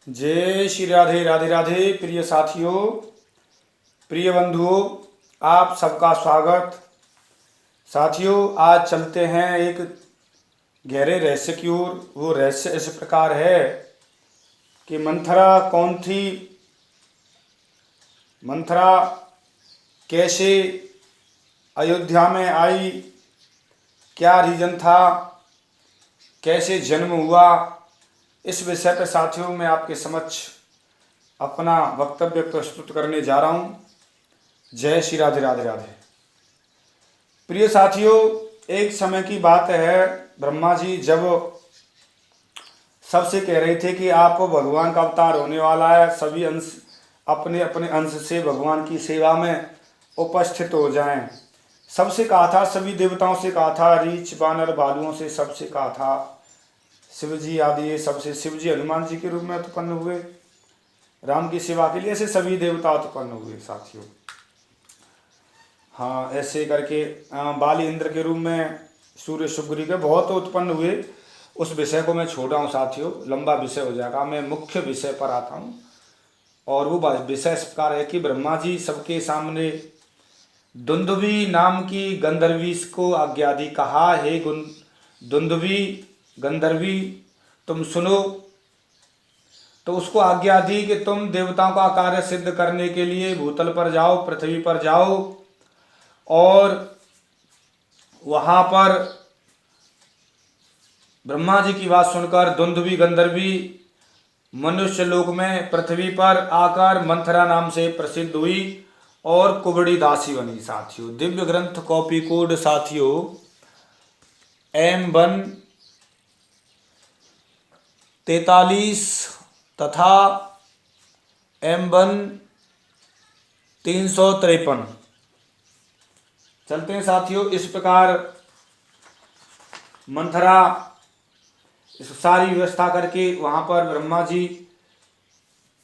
जय श्री राधे राधे राधे। प्रिय साथियों, प्रिय बंधुओं, आप सबका स्वागत। साथियों, आज चलते हैं एक गहरे रहस्य की ओर। वो रहस्य इस प्रकार है कि मंथरा कौन थी, मंथरा कैसे अयोध्या में आई, क्या रीजन था, कैसे जन्म हुआ, इस विषय पर साथियों मैं आपके समक्ष अपना वक्तव्य प्रस्तुत करने जा रहा हूँ। जय श्री राधे राधे राधे। प्रिय साथियों, एक समय की बात है, ब्रह्मा जी जब सबसे कह रहे थे कि आप भगवान का अवतार होने वाला है, सभी अंश अपने अपने अंश से भगवान की सेवा में उपस्थित हो जाएं। सबसे कहा था, सभी देवताओं से कहा था, रीछ बानर भालुओं से सबसे कहा था, शिव जी आदि ये सबसे, शिव जी हनुमान जी के रूप में उत्पन्न हुए राम की सेवा के लिए, ऐसे सभी देवता उत्पन्न हुए साथियों। हाँ, ऐसे करके बाली इंद्र के रूप में सूर्य शुक्र के बहुत उत्पन्न हुए। उस विषय को मैं छोड़ रहा हूँ साथियों, लंबा विषय हो जाएगा। मैं मुख्य विषय पर आता हूँ और वो विषय इस प्रकार है कि ब्रह्मा जी सबके सामने दुंदुभी नाम की गंधर्वी को आज्ञा दी। कहा, हे दुंदुभी गंधर्वी तुम सुनो। तो उसको आज्ञा दी कि तुम देवताओं का कार्य सिद्ध करने के लिए भूतल पर जाओ, पृथ्वी पर जाओ और वहां पर ब्रह्मा जी की बात सुनकर दुंदुभी गंधर्वी मनुष्य लोक में पृथ्वी पर आकर मंथरा नाम से प्रसिद्ध हुई और कुबड़ी दासी बनी साथियों। दिव्य ग्रंथ कॉपी कोड साथियों M1 43 तथा M1 353। चलते हैं साथियों। इस प्रकार मंथरा इस सारी व्यवस्था करके वहां पर ब्रह्मा जी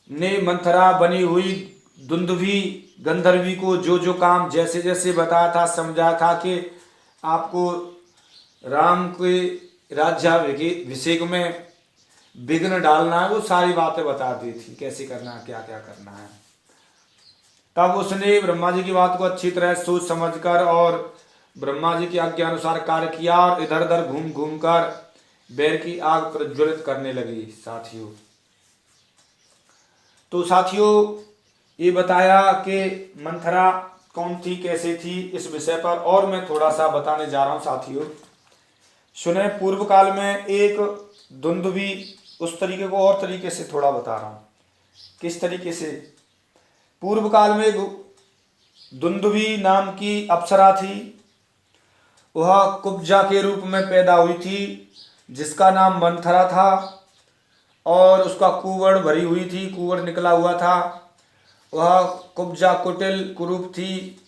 ने मंथरा बनी हुई दुंदुभी गंधर्वी को जो जो काम जैसे जैसे बताया था, समझाया था कि आपको राम के राज्याभिषेक में विघ्न डालना है, वो सारी बातें बता दी थी, कैसे करना है, क्या क्या करना है। तब उसने ब्रह्मा जी की बात को अच्छी तरह सोच समझकर और ब्रह्मा जी की आज्ञा अनुसार कार्य किया और इधर उधर घूम घूम कर बैर की आग प्रज्वलित करने लगी साथियों। तो साथियों ये बताया कि मंथरा कौन थी, कैसे थी, इस विषय पर और मैं थोड़ा सा बताने जा रहा हूं साथियों। सुने, पूर्व काल में एक दुंदुभी, उस तरीके को और तरीके से थोड़ा बता रहा हूं, किस तरीके से। पूर्व काल में दुंदुभी नाम की अप्सरा थी। वह कुब्जा के रूप में पैदा हुई थी, जिसका नाम मंथरा था और उसका कुंवर भरी हुई थी, कुंवर निकला हुआ था। वह कुब्जा कुटिल कुरूप थी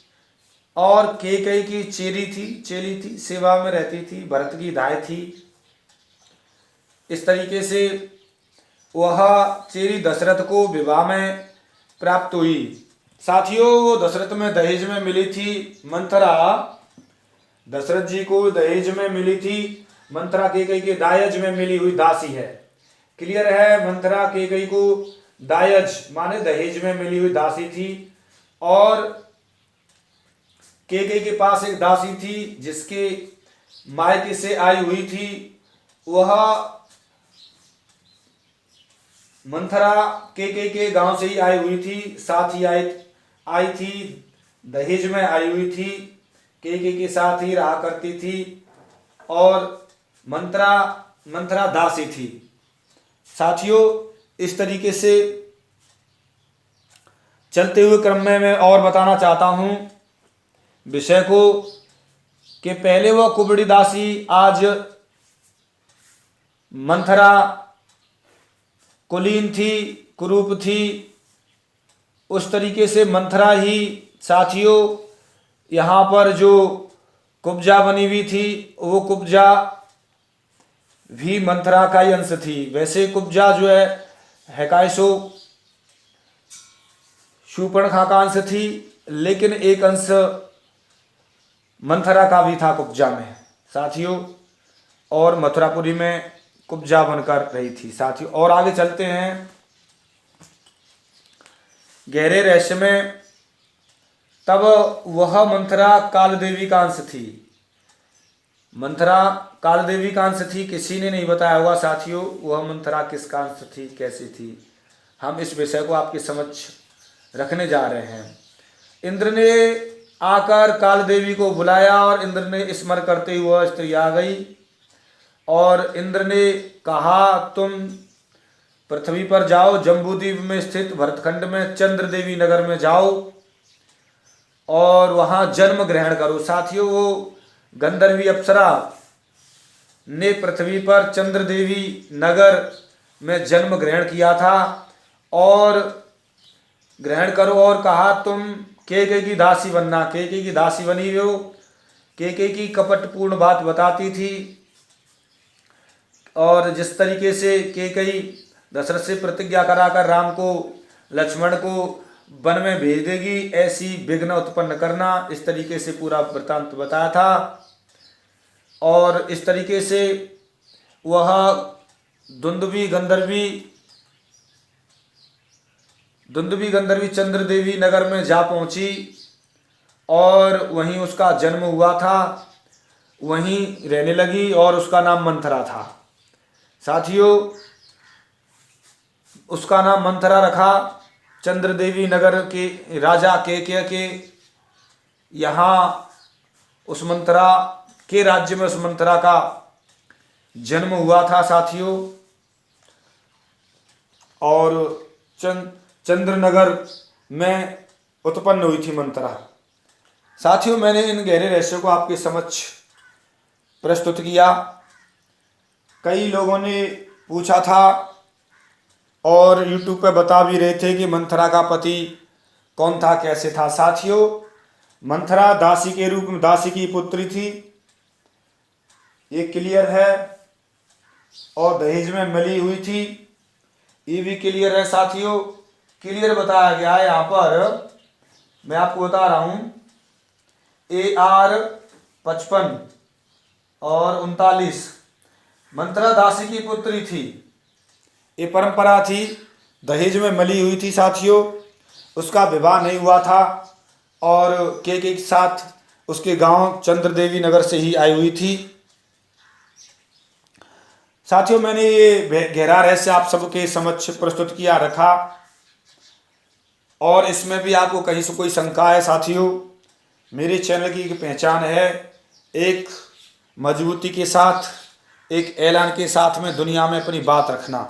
और कैकेयी की चेली थी, सेवा में रहती थी, भरत की दाई थी। इस तरीके से वह चेली दशरथ को विवाह में प्राप्त हुई साथियों। वो दशरथ में दहेज में मिली थी। मंथरा दशरथ जी को दहेज में मिली थी। मंथरा कैकेयी के दायज में मिली हुई दासी है। क्लियर है? मंथरा कैकेयी को दायज माने दहेज में मिली हुई दासी थी और कैकेयी के पास एक दासी थी जिसके मायके से आई हुई थी। वह मंथरा कैकेयी के गांव से ही आई हुई थी, साथ ही आई थी, दहेज में आई हुई थी, कैकेयी के साथ ही रहा करती थी और मंथरा दासी थी साथियों। इस तरीके से चलते हुए क्रम में मैं और बताना चाहता हूं विषय को कि पहले वह कुबड़ी दासी, आज मंथरा कुलीन थी, कुरूप थी। उस तरीके से मंथरा ही साथियों यहाँ पर जो कुब्जा बनी हुई थी, वो कुब्जा भी मंथरा का ही अंश थी। वैसे कुब्जा जो है कायसो शूर्पणखा का अंश थी, लेकिन एक अंश मंथरा का भी था कुब्जा में साथियों, और मथुरापुरी में कुब्जा बनकर रही थी साथियों। और आगे चलते हैं। गहरे रहस्य में, तब वह मंथरा काल देवी का अंश थी। मंथरा काल देवी का अंश थी, किसी ने नहीं बताया होगा साथियों वह मंथरा किसका अंश थी, कैसी थी। हम इस विषय को आपके समक्ष रखने जा रहे हैं। इंद्र ने आकर काल देवी को बुलाया और इंद्र ने स्मरण करते हुए वह स्त्री आ गई और इंद्र ने कहा तुम पृथ्वी पर जाओ, जम्बूद्वीप में स्थित भरतखंड में चंद्र देवी नगर में जाओ और वहाँ जन्म ग्रहण करो। साथियों वो गंधर्वी अप्सरा ने पृथ्वी पर चंद्र देवी नगर में जन्म ग्रहण किया था और ग्रहण करो और कहा तुम केके की दासी बनना। केके की दासी बनी हो। केके की कपटपूर्ण बात बताती थी और जिस तरीके से केकई दशरथ से प्रतिज्ञा कराकर राम को लक्ष्मण को वन में भेज देगी, ऐसी विघ्न उत्पन्न करना, इस तरीके से पूरा वृत्तांत बताया था। और इस तरीके से वह दुंदुभी गंधर्वी चंद्र देवी नगर में जा पहुंची और वहीं उसका जन्म हुआ था, वहीं रहने लगी और उसका नाम मंथरा था। साथियों उसका नाम मंथरा रखा चंद्र देवी नगर के राजा केकय के यहाँ उस मंथरा के राज्य में उस मंथरा का जन्म हुआ था साथियों। और चंद्रनगर में उत्पन्न हुई थी मंथरा। साथियों मैंने इन गहरे रहस्यों को आपके समक्ष प्रस्तुत किया। कई लोगों ने पूछा था और YouTube पे बता भी रहे थे कि मंथरा का पति कौन था, कैसे था। साथियों मंथरा दासी के रूप में, दासी की पुत्री थी, ये क्लियर है, और दहेज में मिली हुई थी, ये भी क्लियर है साथियों। क्लियर बताया गया है यहाँ पर, मैं आपको बता रहा हूँ AR 55 और 39 मंथरा दासी की पुत्री थी। ये परंपरा थी, दहेज में मिली हुई थी साथियों। उसका विवाह नहीं हुआ था और के साथ उसके गांव चंद्र देवी नगर से ही आई हुई थी। साथियों मैंने ये गहरा रहस्य आप सबके समक्ष प्रस्तुत किया रखा और इसमें भी आपको कहीं से कोई शंका है साथियों, मेरे चैनल की एक पहचान है एक मजबूती के साथ, एक ऐलान के साथ में दुनिया में अपनी बात रखना।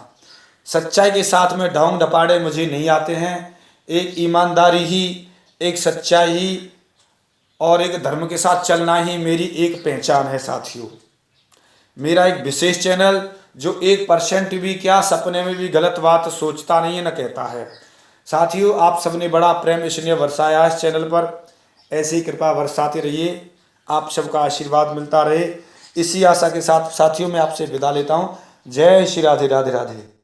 सच्चाई के साथ में ढोंग ढपाड़े मुझे नहीं आते हैं। एक ईमानदारी ही, एक सच्चाई ही और एक धर्म के साथ चलना ही मेरी एक पहचान है साथियों। मेरा एक विशेष चैनल जो 1% भी क्या सपने में भी गलत बात सोचता नहीं है, न कहता है। साथियों आप सबने बड़ा प्रेम स्नेह बरसाया इस चैनल पर, ऐसी ही कृपा बरसाते रहिए, आप सबका आशीर्वाद मिलता रहे। इसी आशा के साथ साथियों मैं आपसे विदा लेता हूँ। जय श्री राधे राधे राधे।